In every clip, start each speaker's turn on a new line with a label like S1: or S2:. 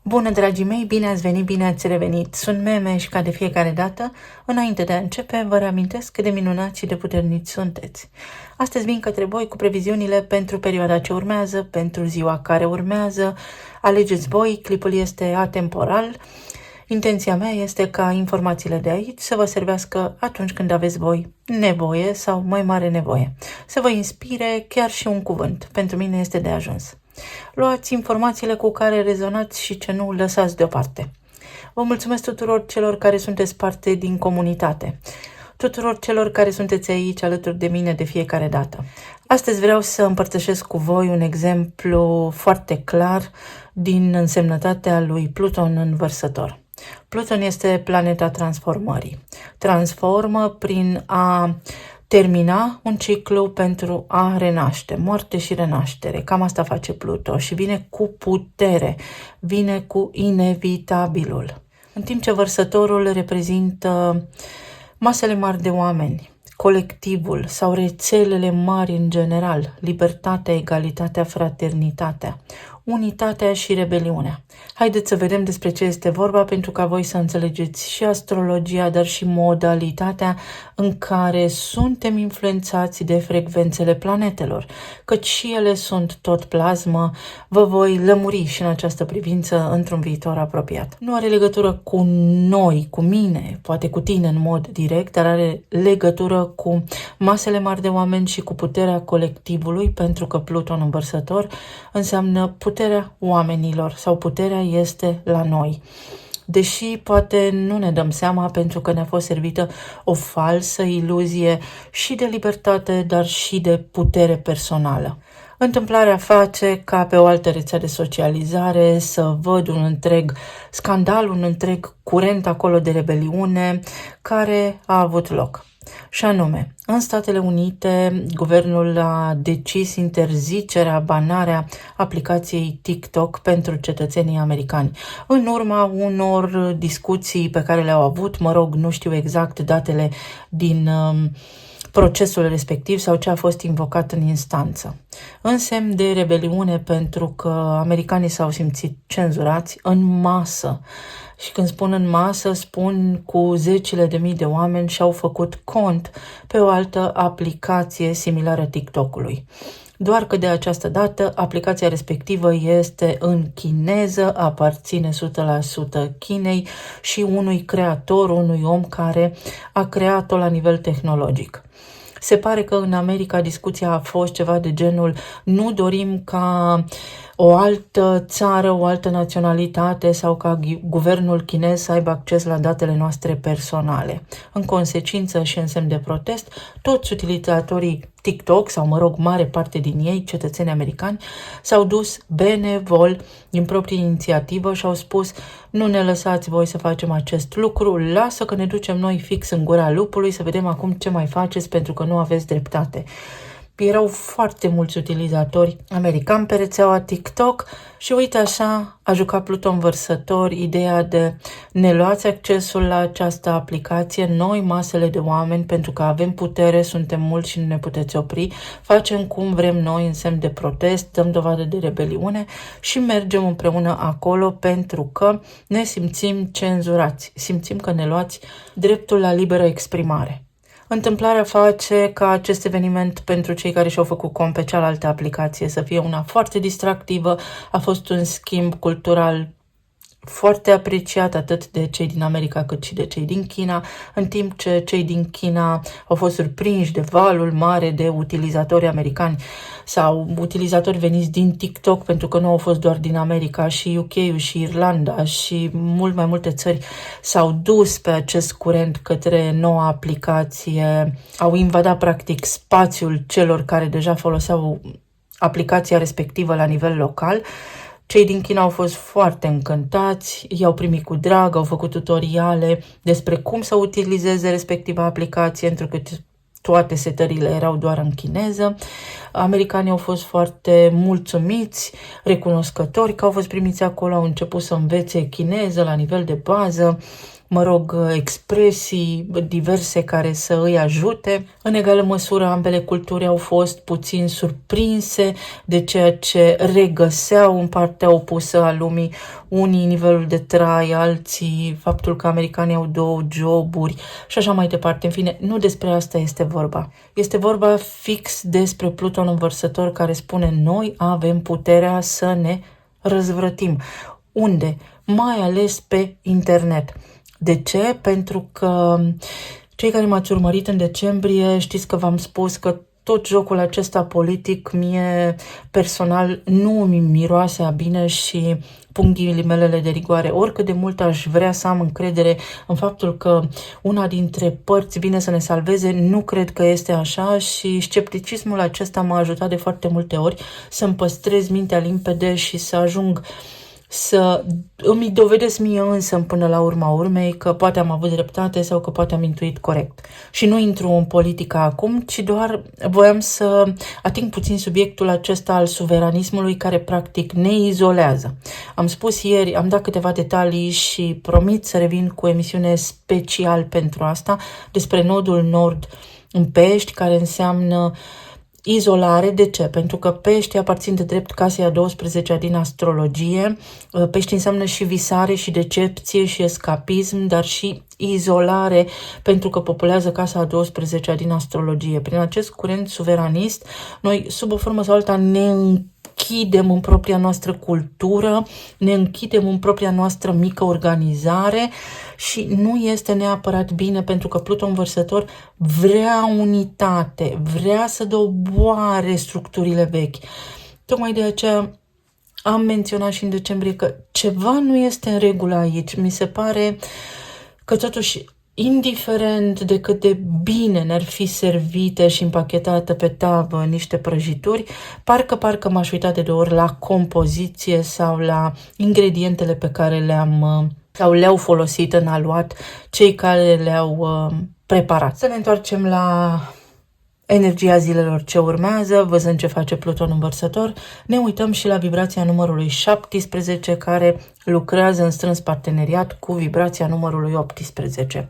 S1: Bună, dragii mei, bine ați venit, bine ați revenit. Sunt Meme și ca de fiecare dată, înainte de a începe, vă reamintesc cât de minunați și de puternici sunteți. Astăzi vin către voi cu previziunile pentru perioada ce urmează, pentru ziua care urmează. Alegeți voi, clipul este atemporal. Intenția mea este ca informațiile de aici să vă servească atunci când aveți voi nevoie sau mai mare nevoie. Să vă inspire chiar și un cuvânt. Pentru mine este de ajuns. Luați informațiile cu care rezonați și ce nu lăsați deoparte. Vă mulțumesc tuturor celor care sunteți parte din comunitate, tuturor celor care sunteți aici alături de mine de fiecare dată. Astăzi vreau să împărtășesc cu voi un exemplu foarte clar din însemnătatea lui Pluton în Vărsător. Pluton este planeta transformării. Transformă prin a termina un ciclu pentru a renaște, moarte și renaștere. Cam asta face Pluto și vine cu putere, vine cu inevitabilul. În timp ce Vărsătorul reprezintă masele mari de oameni, colectivul sau rețelele mari în general, libertatea, egalitatea, fraternitatea, unitatea și rebeliunea. Haideți să vedem despre ce este vorba pentru ca voi să înțelegeți și astrologia, dar și modalitatea în care suntem influențați de frecvențele planetelor, căci și ele sunt tot plasmă. Vă voi lămuri și în această privință într-un viitor apropiat. Nu are legătură cu noi, cu mine, poate cu tine în mod direct, dar are legătură cu masele mari de oameni și cu puterea colectivului, pentru că Pluton în Vărsător înseamnă puterea oamenilor sau puterea este la noi. Deși poate nu ne dăm seama pentru că ne-a fost servită o falsă iluzie și de libertate, dar și de putere personală. Întâmplarea face ca pe o altă rețea de socializare să văd un întreg scandal, un întreg curent acolo de rebeliune care a avut loc. Și anume, în Statele Unite, guvernul a decis interzicerea, banarea aplicației TikTok pentru cetățenii americani. În urma unor discuții pe care le-au avut, nu știu exact datele din procesul respectiv sau ce a fost invocat în instanță. În semn de rebeliune pentru că americanii s-au simțit cenzurați în masă. Și când spun în masă, spun cu zecile de mii de oameni și-au făcut cont pe o altă aplicație similară TikTok-ului. Doar că de această dată aplicația respectivă este în chineză, aparține 100% Chinei și unui creator, unui om care a creat-o la nivel tehnologic. Se pare că în America discuția a fost ceva de genul: nu dorim ca o altă țară, o altă naționalitate sau ca guvernul chinez să aibă acces la datele noastre personale. În consecință și în semn de protest, toți utilizatorii TikTok, sau mare parte din ei, cetățeni americani, s-au dus benevol din proprie inițiativă și au spus: nu ne lăsați voi să facem acest lucru, lasă că ne ducem noi fix în gura lupului să vedem acum ce mai faceți pentru că nu aveți dreptate. Erau foarte mulți utilizatori americani pe rețeaua TikTok și uite așa a jucat Pluton Vărsător ideea de: ne luați accesul la această aplicație, noi masele de oameni, pentru că avem putere, suntem mulți și nu ne puteți opri, facem cum vrem noi în semn de protest, dăm dovadă de rebeliune și mergem împreună acolo pentru că ne simțim cenzurați, simțim că ne luați dreptul la liberă exprimare. Întâmplarea face ca acest eveniment pentru cei care și-au făcut cont pe cealaltă aplicație să fie una foarte distractivă. A fost un schimb cultural foarte apreciat atât de cei din America cât și de cei din China, în timp ce cei din China au fost surprinși de valul mare de utilizatori americani sau utilizatori veniți din TikTok, pentru că nu au fost doar din America, și UK-ul și Irlanda și mult mai multe țări s-au dus pe acest curent către noua aplicație, au invadat practic spațiul celor care deja foloseau aplicația respectivă la nivel local. Cei din China au fost foarte încântați, i-au primit cu drag, au făcut tutoriale despre cum să utilizeze respectiva aplicație, întrucât toate setările erau doar în chineză. Americanii au fost foarte mulțumiți, recunoscători că au fost primiți acolo, au început să învețe chineză la nivel de bază. expresii diverse care să îi ajute. În egală măsură, ambele culturi au fost puțin surprinse de ceea ce regăseau în partea opusă a lumii, unii nivelul de trai, alții faptul că americanii au 2 joburi și așa mai departe. În fine, nu despre asta este vorba. Este vorba fix despre Pluton învărsător care spune: noi avem puterea să ne răzvrătim. Unde? Mai ales pe internet. De ce? Pentru că cei care m-ați urmărit în decembrie știți că v-am spus că tot jocul acesta politic mie personal nu îmi miroase a bine și pun ghilimelele de rigoare. Oricât de mult aș vrea să am încredere în faptul că una dintre părți vine să ne salveze, nu cred că este așa și scepticismul acesta m-a ajutat de foarte multe ori să-mi păstrez mintea limpede și să ajung să îmi dovedesc mie însă până la urma urmei că poate am avut dreptate sau că poate am intuit corect. Și nu intru în politică acum, ci doar voiam să ating puțin subiectul acesta al suveranismului care practic ne izolează. Am spus ieri, am dat câteva detalii și promit să revin cu emisiune special pentru asta despre nodul nord în Pești, care înseamnă izolare. De ce? Pentru că Pești aparțin de drept casei a 12-a din astrologie. Pești înseamnă și visare, și decepție, și escapism, dar și izolare, pentru că populează casa a 12-a din astrologie. Prin acest curent suveranist, noi, sub o formă sau alta, ne închidem în propria noastră cultură, ne închidem în propria noastră mică organizare și nu este neapărat bine, pentru că Pluton învărsător vrea unitate, vrea să doboare structurile vechi. Tocmai de aceea am menționat și în decembrie că ceva nu este în regulă aici. Mi se pare că totuși, indiferent de cât de bine ne-ar fi servite și împachetate pe tavă niște prăjituri, parcă m-aș uita de 2 ori la compoziție sau la ingredientele pe care le-au folosit în aluat cei care le-au preparat. Să ne întoarcem la energia zilelor ce urmează, văzând ce face Pluton învărsător. Ne uităm și la vibrația numărului 17, care lucrează în strâns parteneriat cu vibrația numărului 18.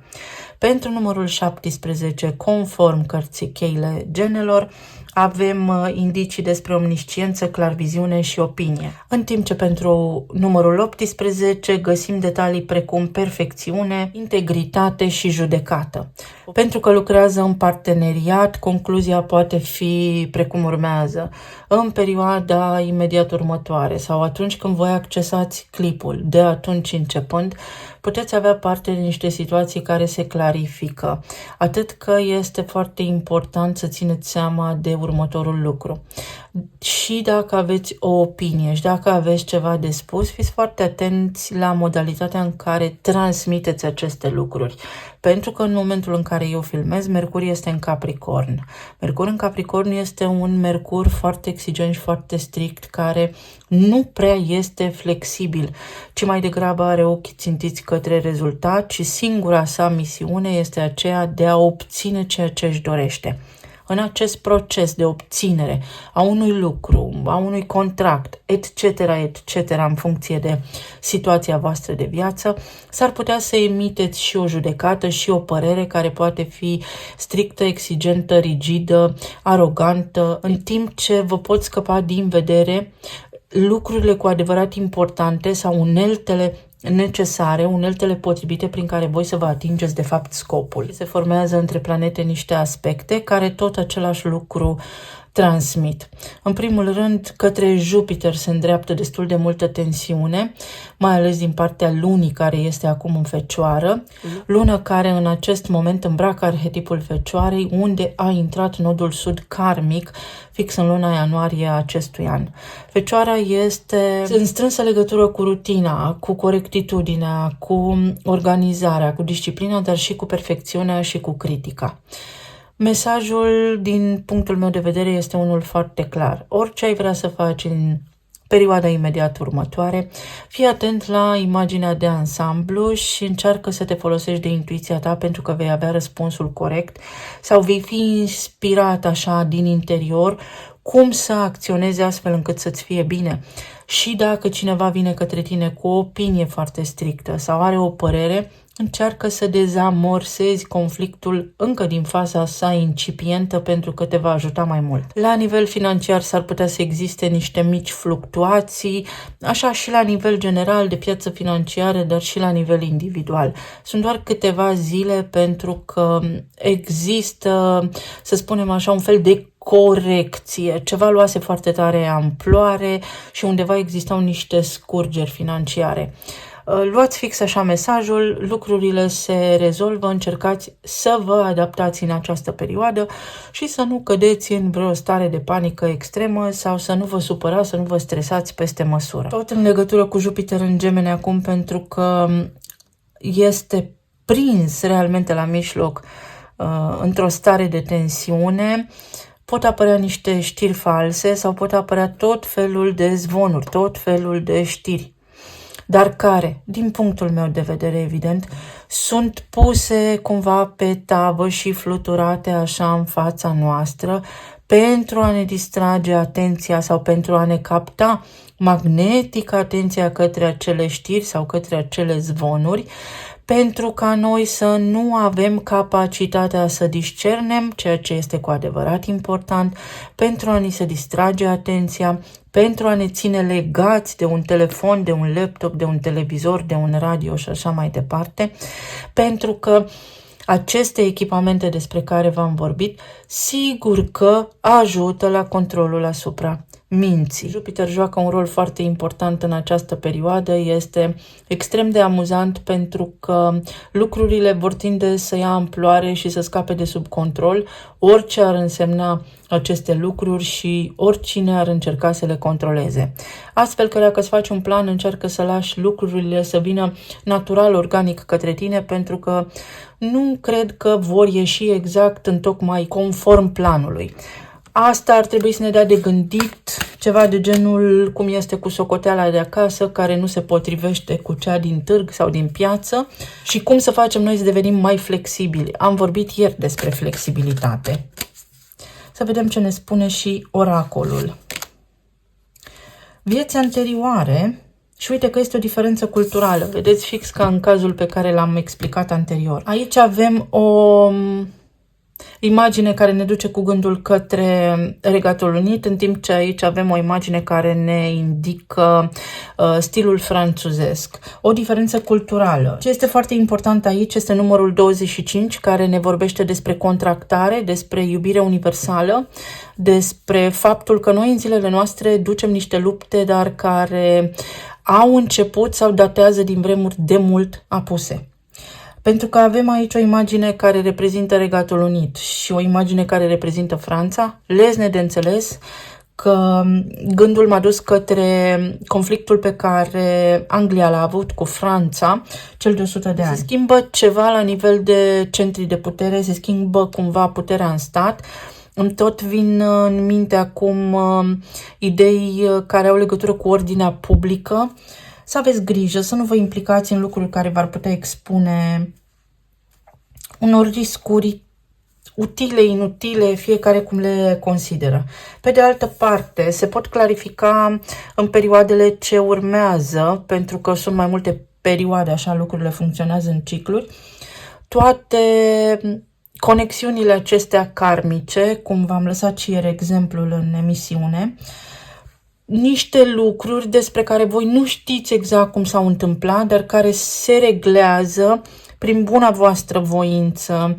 S1: Pentru numărul 17, conform cărții Cheile Genelor, avem indicii despre omnisciență, clarviziune și opinie. În timp ce pentru numărul 18 găsim detalii precum perfecțiune, integritate și judecată. Pentru că lucrează în parteneriat, concluzia poate fi precum urmează: în perioada imediat următoare sau atunci când voi accesați clipul, de atunci începând, puteți avea parte de niște situații care se clarifică. Atât că este foarte important să țineți seama de următorul lucru. Și dacă aveți o opinie și dacă aveți ceva de spus, fiți foarte atenți la modalitatea în care transmiteți aceste lucruri. Pentru că în momentul în care eu filmez, Mercur este în Capricorn. Mercur în Capricorn este un Mercur foarte exigent și foarte strict, care nu prea este flexibil, ci mai degrabă are ochii țintiți către rezultat și singura sa misiune este aceea de a obține ceea ce își dorește. În acest proces de obținere a unui lucru, a unui contract, etc., în funcție de situația voastră de viață, s-ar putea să emiteți și o judecată și o părere care poate fi strictă, exigentă, rigidă, arogantă, în timp ce vă pot scăpa din vedere lucrurile cu adevărat importante sau uneltele necesare, uneltele potrivite prin care voi să vă atingeți de fapt scopul. Se formează între planete niște aspecte care tot același lucru transmit. În primul rând, către Jupiter se îndreaptă destul de multă tensiune, mai ales din partea lunii care este acum în Fecioară, lună care în acest moment îmbracă arhetipul Fecioarei, unde a intrat nodul sud karmic fix în luna ianuarie a acestui an. Fecioara este în strânsă legătură cu rutina, cu corectitudinea, cu organizarea, cu disciplina, dar și cu perfecțiunea și cu critica. Mesajul, din punctul meu de vedere, este unul foarte clar. Orice ai vrea să faci în perioada imediat următoare, fii atent la imaginea de ansamblu și încearcă să te folosești de intuiția ta, pentru că vei avea răspunsul corect sau vei fi inspirat așa din interior cum să acționezi astfel încât să-ți fie bine. Și dacă cineva vine către tine cu o opinie foarte strictă sau are o părere, încearcă să dezamorsezi conflictul încă din faza sa incipientă pentru că te va ajuta mai mult. La nivel financiar s-ar putea să existe niște mici fluctuații, așa și la nivel general de piață financiară, dar și la nivel individual. Sunt doar câteva zile pentru că există, să spunem așa, un fel de corecție. Ceva luase foarte tare amploare și undeva existau niște scurgeri financiare. Luați fix așa mesajul, lucrurile se rezolvă, încercați să vă adaptați în această perioadă și să nu cădeți în vreo stare de panică extremă sau să nu vă supărați, să nu vă stresați peste măsură. Tot în legătură cu Jupiter în Gemene acum, pentru că este prins realmente la mijloc într-o stare de tensiune, pot apărea niște știri false sau pot apărea tot felul de zvonuri, tot felul de știri, dar care, din punctul meu de vedere, evident, sunt puse cumva pe tavă și fluturate așa în fața noastră pentru a ne distrage atenția sau pentru a ne capta magnetic atenția către acele știri sau către acele zvonuri, pentru ca noi să nu avem capacitatea să discernem ceea ce este cu adevărat important, pentru a ni se distrage atenția, pentru a ne ține legați de un telefon, de un laptop, de un televizor, de un radio și așa mai departe, pentru că aceste echipamente despre care v-am vorbit, sigur că ajută la controlul asupra minții. Jupiter joacă un rol foarte important în această perioadă, este extrem de amuzant pentru că lucrurile vor tinde să ia amploare și să scape de sub control, orice ar însemna aceste lucruri și oricine ar încerca să le controleze. Astfel că dacă îți faci un plan, încearcă să lași lucrurile să vină natural, organic către tine, pentru că nu cred că vor ieși exact în tocmai conform planului. Asta ar trebui să ne dea de gândit, ceva de genul cum este cu socoteala de acasă, care nu se potrivește cu cea din târg sau din piață, și cum să facem noi să devenim mai flexibili. Am vorbit ieri despre flexibilitate. Să vedem ce ne spune și oracolul. Vieți anterioare, și uite că este o diferență culturală, vedeți, fix ca în cazul pe care l-am explicat anterior. Aici avem o imagine care ne duce cu gândul către Regatul Unit, în timp ce aici avem o imagine care ne indică stilul franțuzesc. O diferență culturală. Ce este foarte important aici este numărul 25, care ne vorbește despre contractare, despre iubire universală, despre faptul că noi în zilele noastre ducem niște lupte, dar care au început sau datează din vremuri de mult apuse. Pentru că avem aici o imagine care reprezintă Regatul Unit și o imagine care reprezintă Franța, lezne de înțeles că gândul m-a dus către conflictul pe care Anglia l-a avut cu Franța, cel de 100 de ani. Se schimbă ceva la nivel de centri de putere, se schimbă cumva puterea în stat. Îmi tot vin în minte acum idei care au legătură cu ordinea publică. Să aveți grijă, să nu vă implicați în lucruri care v-ar putea expune unor riscuri utile, inutile, fiecare cum le consideră. Pe de altă parte, se pot clarifica în perioadele ce urmează, pentru că sunt mai multe perioade, așa lucrurile funcționează în cicluri, toate conexiunile acestea karmice, cum v-am lăsat și ieri exemplul în emisiune, niște lucruri despre care voi nu știți exact cum s-au întâmplat, dar care se reglează prin buna voastră voință,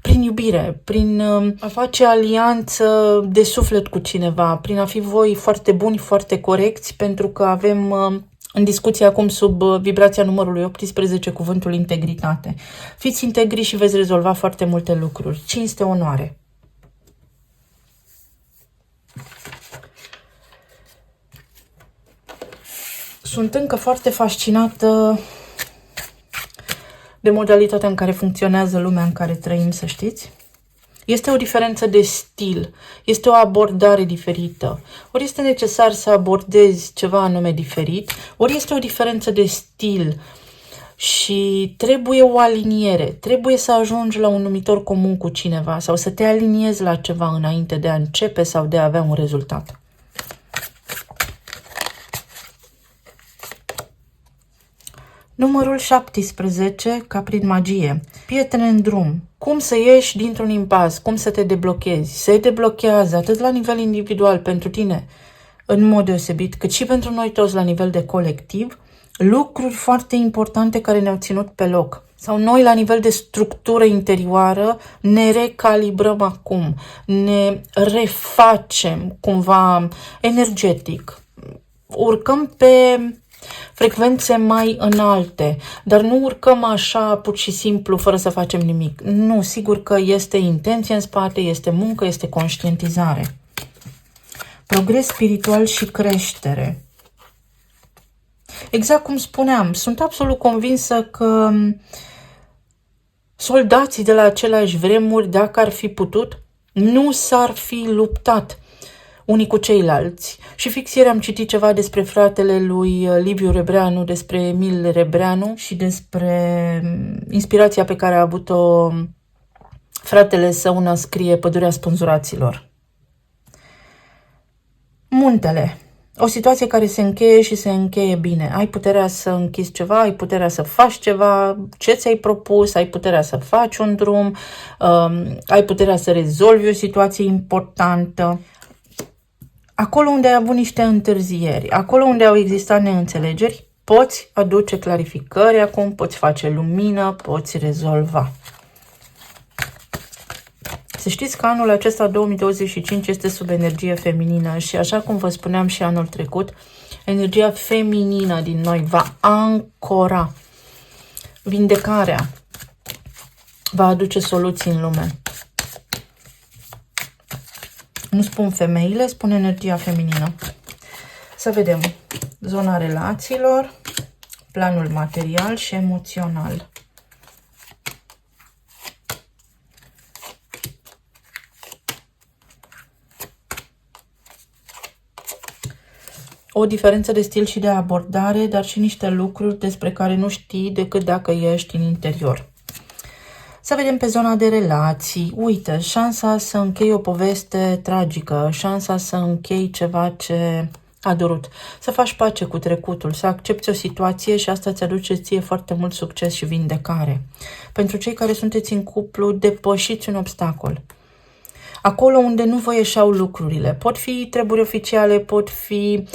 S1: prin iubire, prin a face alianță de suflet cu cineva, prin a fi voi foarte buni, foarte corecți, pentru că avem în discuție acum sub vibrația numărului 18 cuvântul integritate. Fiți integri și veți rezolva foarte multe lucruri. Cinste, onoare! Sunt încă foarte fascinată de modalitatea în care funcționează lumea în care trăim, să știți. Este o diferență de stil, este o abordare diferită. Ori este necesar să abordezi ceva anume diferit, ori este o diferență de stil și trebuie o aliniere. Trebuie să ajungi la un numitor comun cu cineva sau să te aliniezi la ceva înainte de a începe sau de a avea un rezultat. Numărul 17, ca prin magie. Pietre în drum. Cum să ieși dintr-un impas, cum să te deblochezi. Se deblochează atât la nivel individual pentru tine, în mod deosebit, cât și pentru noi toți la nivel de colectiv, lucruri foarte importante care ne-au ținut pe loc. Sau noi la nivel de structură interioară ne recalibrăm acum, ne refacem cumva energetic, urcăm pe frecvențe mai înalte, dar nu urcăm așa pur și simplu fără să facem nimic. Nu, sigur că este intenție în spate, este muncă, este conștientizare. Progres spiritual și creștere. Exact cum spuneam, sunt absolut convinsă că soldații de la aceleași vremuri, dacă ar fi putut, nu s-ar fi luptat unii cu ceilalți. Și fix ieri am citit ceva despre fratele lui Liviu Rebreanu, despre Emil Rebreanu și despre inspirația pe care a avut-o fratele său în a scrie Pădurea Spânzuraților. Muntele. O situație care se încheie și se încheie bine. Ai puterea să închizi ceva, ai puterea să faci ceva, ce ți-ai propus, ai puterea să faci un drum, ai puterea să rezolvi o situație importantă. Acolo unde ai avut niște întârzieri, acolo unde au existat neînțelegeri, poți aduce clarificări acum, poți face lumină, poți rezolva. Să știți că anul acesta, 2025, este sub energie feminină și așa cum vă spuneam și anul trecut, energia feminină din noi va ancora vindecarea, va aduce soluții în lume. Nu spun femeile, spun energia feminină. Să vedem zona relațiilor, planul material și emoțional. O diferență de stil și de abordare, dar și niște lucruri despre care nu știi decât dacă ești în interior. Să vedem pe zona de relații. Uite, șansa să închei o poveste tragică, șansa să închei ceva ce a durut, să faci pace cu trecutul, să accepti o situație și asta îți aduce ție foarte mult succes și vindecare. Pentru cei care sunteți în cuplu, depășiți un obstacol. Acolo unde nu vă ieșeau lucrurile. Pot fi treburi oficiale, pot fi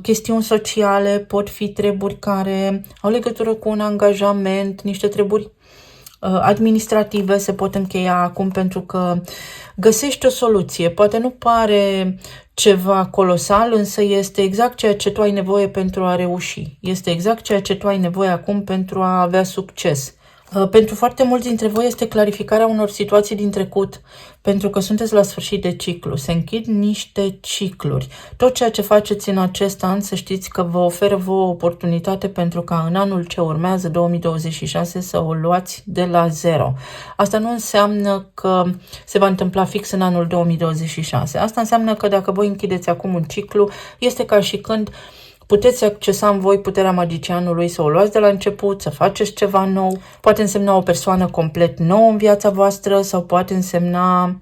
S1: chestiuni sociale, pot fi treburi care au legătură cu un angajament, niște treburi administrative se pot încheia acum pentru că găsești o soluție. Poate nu pare ceva colosal, însă este exact ceea ce tu ai nevoie pentru a reuși. Este exact ceea ce tu ai nevoie acum pentru a avea succes. Pentru foarte mulți dintre voi este clarificarea unor situații din trecut, pentru că sunteți la sfârșit de ciclu. Se închid niște cicluri. Tot ceea ce faceți în acest an, să știți că vă oferă vouă oportunitate pentru ca în anul ce urmează, 2026, să o luați de la zero. Asta nu înseamnă că se va întâmpla fix în anul 2026. Asta înseamnă că dacă voi închideți acum un ciclu, este ca și când puteți accesa în voi puterea magicianului, să o luați de la început, să faceți ceva nou. Poate însemna o persoană complet nouă în viața voastră sau poate însemna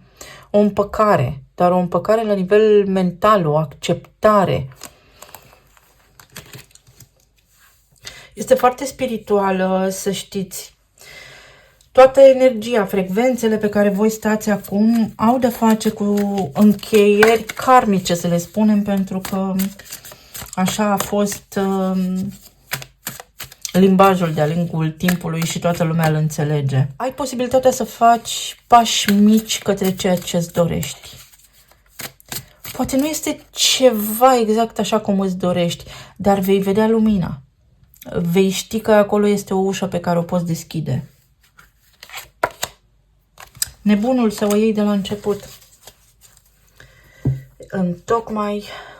S1: o împăcare, dar o împăcare la nivel mental, o acceptare. Este foarte spirituală, să știți. Toată energia, frecvențele pe care voi stați acum au de face cu încheieri karmice, să le spunem, pentru că așa a fost limbajul de-a lungul timpului și toată lumea îl înțelege. Ai posibilitatea să faci pași mici către ceea ce îți dorești. Poate nu este ceva exact așa cum îți dorești, dar vei vedea lumina. Vei ști că acolo este o ușă pe care o poți deschide. Nebunul să o iei de la început.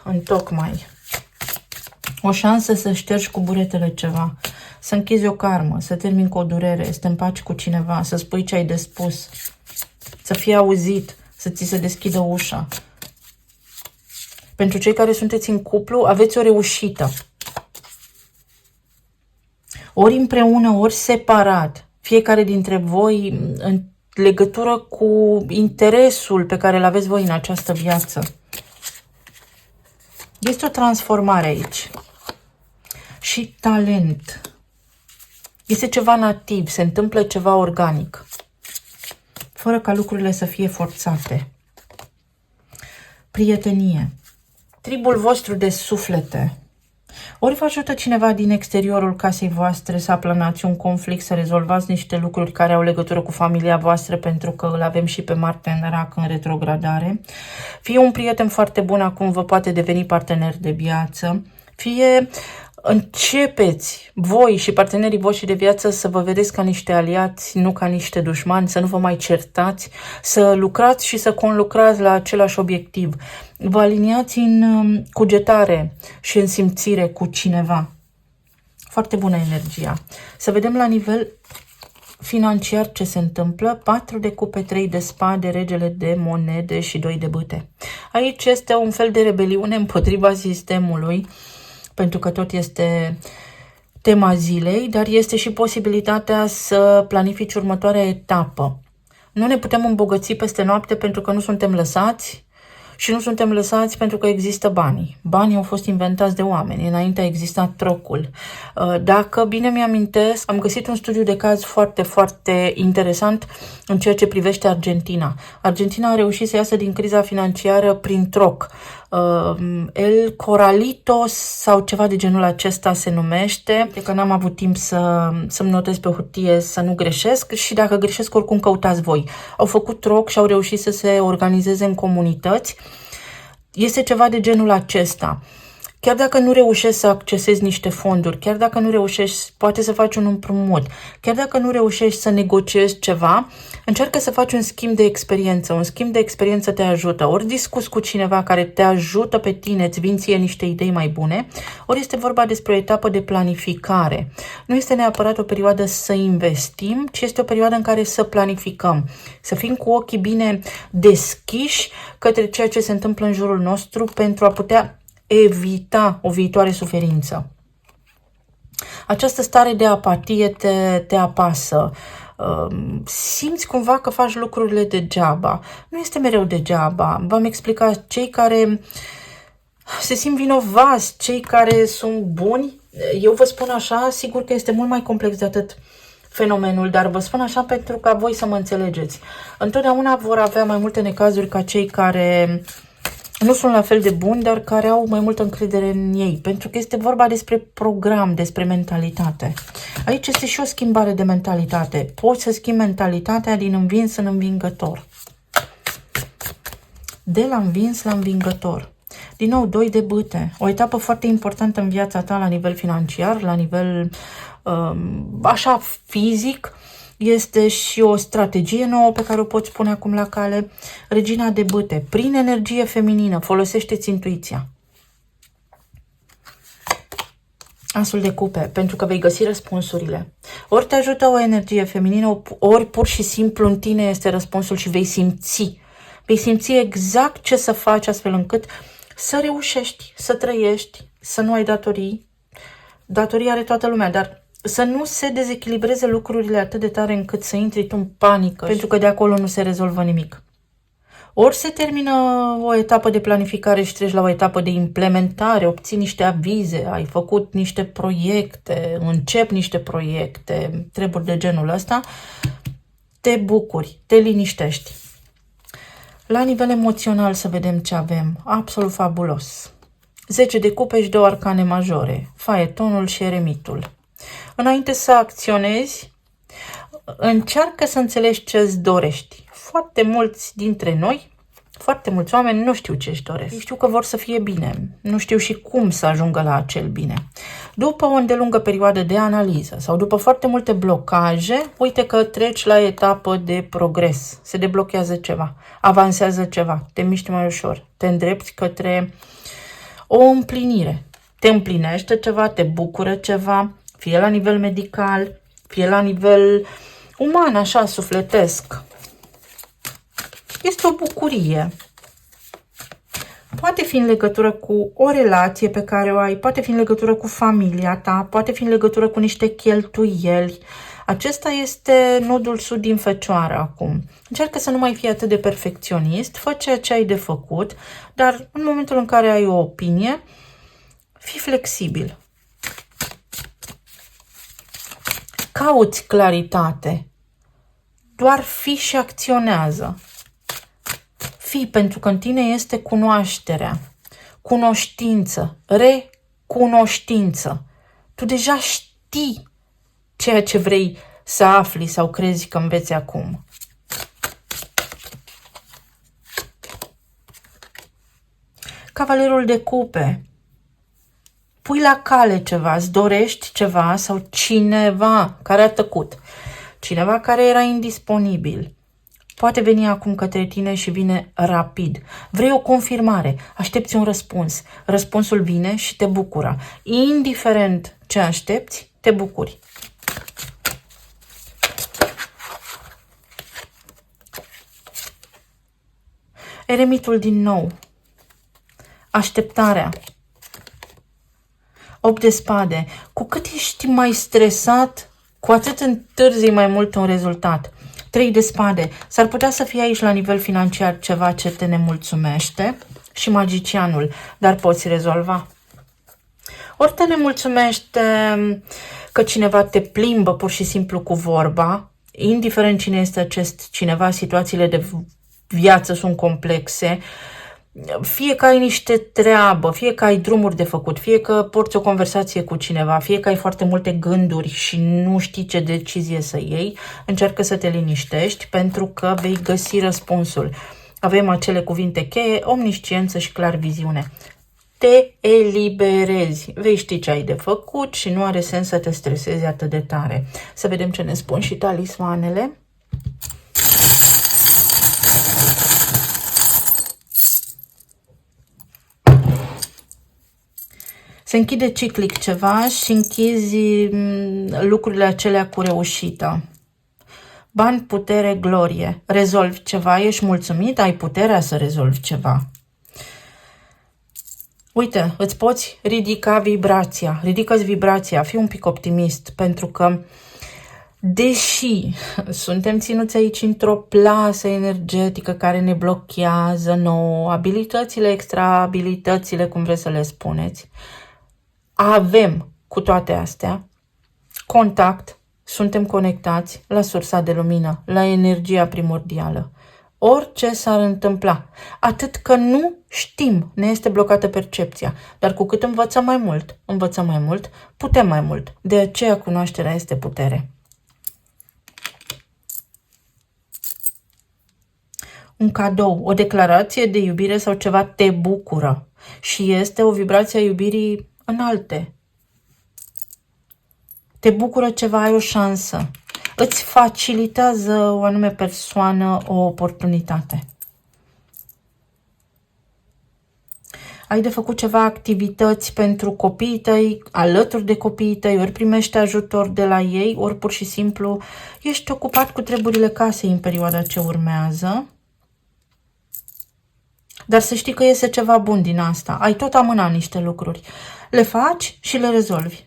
S1: Întocmai. O șansă să ștergi cu buretele ceva, să închizi o karmă, să termini cu o durere, să te împaci cu cineva, să spui ce ai de spus, să fii auzit, să ți se deschidă ușa. Pentru cei care sunteți în cuplu, aveți o reușită. Ori împreună, ori separat, fiecare dintre voi în legătură cu interesul pe care îl aveți voi în această viață. Este o transformare aici. Și talent. Este ceva nativ, se întâmplă ceva organic, fără ca lucrurile să fie forțate. Prietenie. Tribul vostru de suflete. Ori vă ajută cineva din exteriorul casei voastre să aplanați un conflict, să rezolvați niște lucruri care au legătură cu familia voastră, pentru că îl avem și pe Marte în Rac în retrogradare. Fie un prieten foarte bun, acum vă poate deveni partener de viață. Fie începeți voi și partenerii voștri de viață să vă vedeți ca niște aliați, nu ca niște dușmani, să nu vă mai certați, să lucrați și să conlucrați la același obiectiv. Vă aliniați în cugetare și în simțire cu cineva. Foarte bună energia. Să vedem la nivel financiar ce se întâmplă. 4 de cupe, 3 de spade, regele de monede și 2 de bâte. Aici este un fel de rebeliune împotriva sistemului, pentru că tot este tema zilei, dar este și posibilitatea să planifici următoarea etapă. Nu ne putem îmbogăți peste noapte pentru că nu suntem lăsați și nu suntem lăsați pentru că există banii. Banii au fost inventați de oameni, înainte a existat trocul. Dacă bine mi-amintesc, am găsit un studiu de caz foarte, foarte interesant în ceea ce privește Argentina. Argentina a reușit să iasă din criza financiară prin troc. El Coralitos sau ceva de genul acesta se numește, de că n-am avut timp să-mi notez pe hârtie să nu greșesc și dacă greșesc oricum căutați voi. Au făcut troc și au reușit să se organizeze în comunități. Este ceva de genul acesta. Chiar dacă nu reușești să accesezi niște fonduri, chiar dacă nu reușești, poate să faci un împrumut, chiar dacă nu reușești să negociezi ceva, încearcă să faci un schimb de experiență. Un schimb de experiență te ajută. Ori discuți cu cineva care te ajută pe tine, îți vin ție niște idei mai bune, ori este vorba despre o etapă de planificare. Nu este neapărat o perioadă să investim, ci este o perioadă în care să planificăm. Să fim cu ochii bine deschiși către ceea ce se întâmplă în jurul nostru pentru a putea evita o viitoare suferință. Această stare de apatie te apasă. Simți cumva că faci lucrurile degeaba. Nu este mereu degeaba. V-am explicat, cei care se simt vinovați, cei care sunt buni, eu vă spun așa, sigur că este mult mai complex de atât fenomenul, dar vă spun așa pentru ca voi să mă înțelegeți. Întotdeauna vor avea mai multe necazuri ca cei care nu sunt la fel de buni, dar care au mai multă încredere în ei, pentru că este vorba despre program, despre mentalitate. Aici este și o schimbare de mentalitate. Poți să schimbi mentalitatea din învins în învingător. De la învins la învingător. Din nou, 2 de bâte. O etapă foarte importantă în viața ta la nivel financiar, la nivel așa fizic. Este și o strategie nouă pe care o poți pune acum la cale. Regina de bâte. Prin energie feminină, folosește-ți intuiția. Asul de cupe, pentru că vei găsi răspunsurile. Ori te ajută o energie feminină, ori pur și simplu în tine este răspunsul și vei simți. Vei simți exact ce să faci astfel încât să reușești, să trăiești, să nu ai datorii. Datorii are toată lumea, dar să nu se dezechilibreze lucrurile atât de tare încât să intri tu în panică, pentru că de acolo nu se rezolvă nimic. Ori se termină o etapă de planificare și treci la o etapă de implementare, obții niște avize, ai făcut niște proiecte, începi niște proiecte, treburi de genul ăsta, te bucuri, te liniștești. La nivel emoțional să vedem ce avem. Absolut fabulos. 10 de cupe și 2 arcane majore, faetonul și eremitul. Înainte să acționezi, încearcă să înțelegi ce îți dorești. Foarte mulți dintre noi, foarte mulți oameni nu știu ce își doresc. Ei știu că vor să fie bine, nu știu și cum să ajungă la acel bine. După o îndelungă perioadă de analiză sau după foarte multe blocaje, uite că treci la etapă de progres. Se deblochează ceva, avansează ceva, te miști mai ușor, te îndrepți către o împlinire. Te împlinește ceva, te bucură ceva, fie la nivel medical, fie la nivel uman, așa, sufletesc. Este o bucurie. Poate fi în legătură cu o relație pe care o ai, poate fi în legătură cu familia ta, poate fi în legătură cu niște cheltuieli. Acesta este nodul sud din Fecioară acum. Încearcă să nu mai fii atât de perfecționist, fă ceea ce ai de făcut, dar în momentul în care ai o opinie, fii flexibil. cauți claritate. Doar fii și acționează. Fii, pentru că în tine este cunoașterea, cunoștință, recunoștință. Tu deja știi ceea ce vrei să afli sau crezi că înveți acum. Cavalerul de cupe. Pui la cale ceva, îți dorești ceva sau cineva care a tăcut. Cineva care era indisponibil. Poate veni acum către tine și vine rapid. Vrei o confirmare, aștepți un răspuns. Răspunsul vine și te bucură. Indiferent ce aștepți, te bucuri. Eremitul din nou. Așteptarea. 8 de spade. Cu cât ești mai stresat, cu atât întârzi mai mult un rezultat. 3 de spade. S-ar putea să fie aici la nivel financiar ceva ce te nemulțumește. Și magicianul. Dar poți rezolva. Ori te nemulțumește că cineva te plimbă pur și simplu cu vorba. Indiferent cine este acest cineva, situațiile de viață sunt complexe. Fie că ai niște treabă, fie că ai drumuri de făcut, fie că porți o conversație cu cineva, fie că ai foarte multe gânduri și nu știi ce decizie să iei, încearcă să te liniștești pentru că vei găsi răspunsul. Avem acele cuvinte cheie, omnisciență și clarviziune. Te eliberezi, vei ști ce ai de făcut și nu are sens să te stresezi atât de tare. Să vedem ce ne spun și talismanele. Se închide ciclic ceva și închizi lucrurile acelea cu reușită. Bani, putere, glorie. Rezolvi ceva, ești mulțumit, ai puterea să rezolvi ceva. Uite, îți poți ridica vibrația. Ridică-ți vibrația, fii un pic optimist, pentru că deși suntem ținuți aici într-o plasă energetică care ne blochează nouă, abilitățile, extra-abilitățile, cum vreți să le spuneți, avem cu toate astea contact, suntem conectați la sursa de lumină, la energia primordială. Orice s-ar întâmpla, atât că nu știm, ne este blocată percepția, dar cu cât învățăm mai mult, putem mai mult. De aceea cunoașterea este putere. Un cadou, o declarație de iubire sau ceva te bucură și este o vibrație a iubirii înalte. Te bucură ceva, ai o șansă. Îți facilitează o anume persoană o oportunitate. Ai de făcut ceva activități pentru copiii tăi, alături de copiii tăi, ori primești ajutor de la ei, ori pur și simplu ești ocupat cu treburile casei în perioada ce urmează. Dar să știi că iese ceva bun din asta. Ai tot amânat niște lucruri. Le faci și le rezolvi.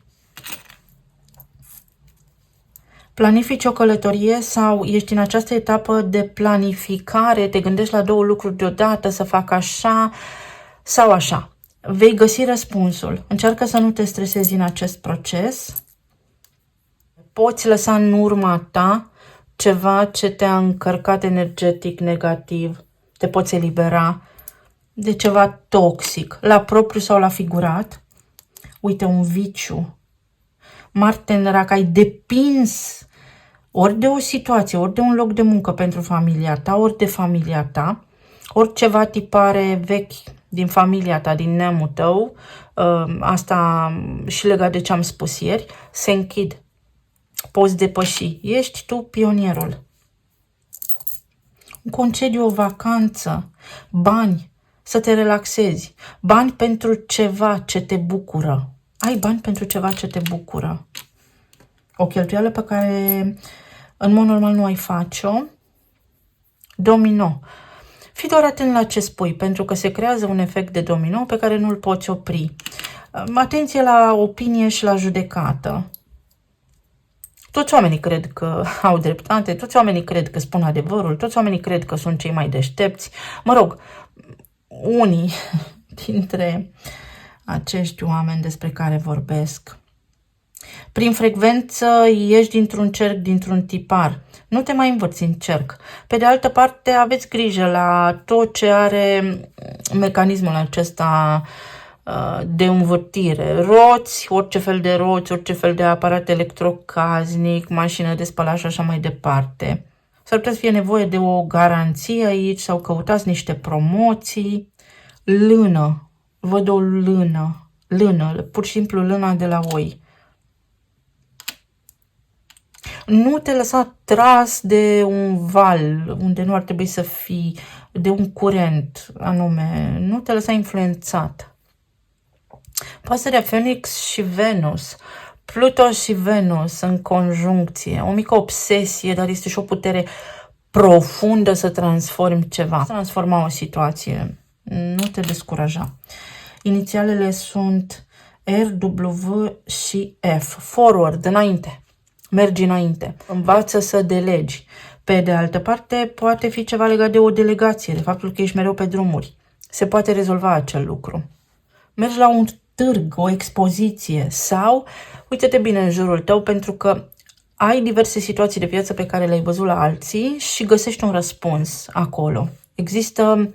S1: Planifici o călătorie sau ești în această etapă de planificare, te gândești la 2 lucruri deodată, să fac așa sau așa. Vei găsi răspunsul. Încearcă să nu te stresezi în acest proces. Poți lăsa în urma ta ceva ce te-a încărcat energetic negativ. Te poți elibera de ceva toxic, la propriu sau la figurat. Uite, un viciu. Marte în rac, ai depins ori de o situație, ori de un loc de muncă pentru familia ta, ori de familia ta, ori ceva tipare vechi din familia ta, din neamul tău, asta și legat de ce am spus ieri, se închid. Poți depăși. Ești tu pionierul. Un concediu, o vacanță, bani, să te relaxezi, bani pentru ceva ce te bucură. Ai bani pentru ceva ce te bucură. O cheltuială pe care în mod normal nu ai face-o. Domino. Fii doar atent la ce spui, pentru că se creează un efect de domino pe care nu-l poți opri. Atenție la opinie și la judecată. Toți oamenii cred că au dreptate, toți oamenii cred că spun adevărul, toți oamenii cred că sunt cei mai deștepți. Mă rog, unii dintre acești oameni despre care vorbesc. Prin frecvență ieși dintr-un cerc, dintr-un tipar. Nu te mai învârți în cerc. Pe de altă parte, aveți grijă la tot ce are mecanismul acesta de învârtire. Roți, orice fel de roți, orice fel de aparat electrocasnic, mașină de spălat și așa mai departe. S-ar putea să fie nevoie de o garanție aici sau căutați niște promoții. Lână. Văd o lână. Lână. Pur și simplu lâna de la oi. Nu te lăsa tras de un val unde nu ar trebui să fii, de un curent anume. Nu te lăsa influențat. Pasărea Phoenix și Venus. Pluto și Venus în conjuncție. O mică obsesie, dar este și o putere profundă să transformi ceva. Transforma o situație. Nu te descuraja. Inițialele sunt R, W și F. Forward, înainte. Mergi înainte. Învață să delegi. Pe de altă parte, poate fi ceva legat de o delegație, de faptul că ești mereu pe drumuri. Se poate rezolva acel lucru. Mergi la un târg, o expoziție sau uite-te bine în jurul tău pentru că ai diverse situații de viață pe care le-ai văzut la alții și găsești un răspuns acolo. Există un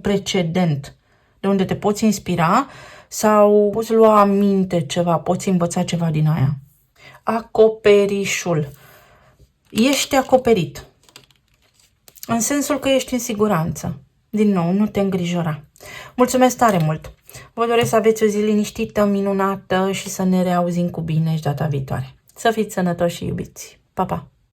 S1: precedent de unde te poți inspira sau poți lua aminte ceva, poți învăța ceva din aia. Acoperișul. Ești acoperit. În sensul că ești în siguranță. Din nou, nu te îngrijora. Mulțumesc tare mult! Vă doresc să aveți o zi liniștită, minunată și să ne reauzim cu bine și data viitoare. Să fiți sănătoși și iubiți. Pa, pa!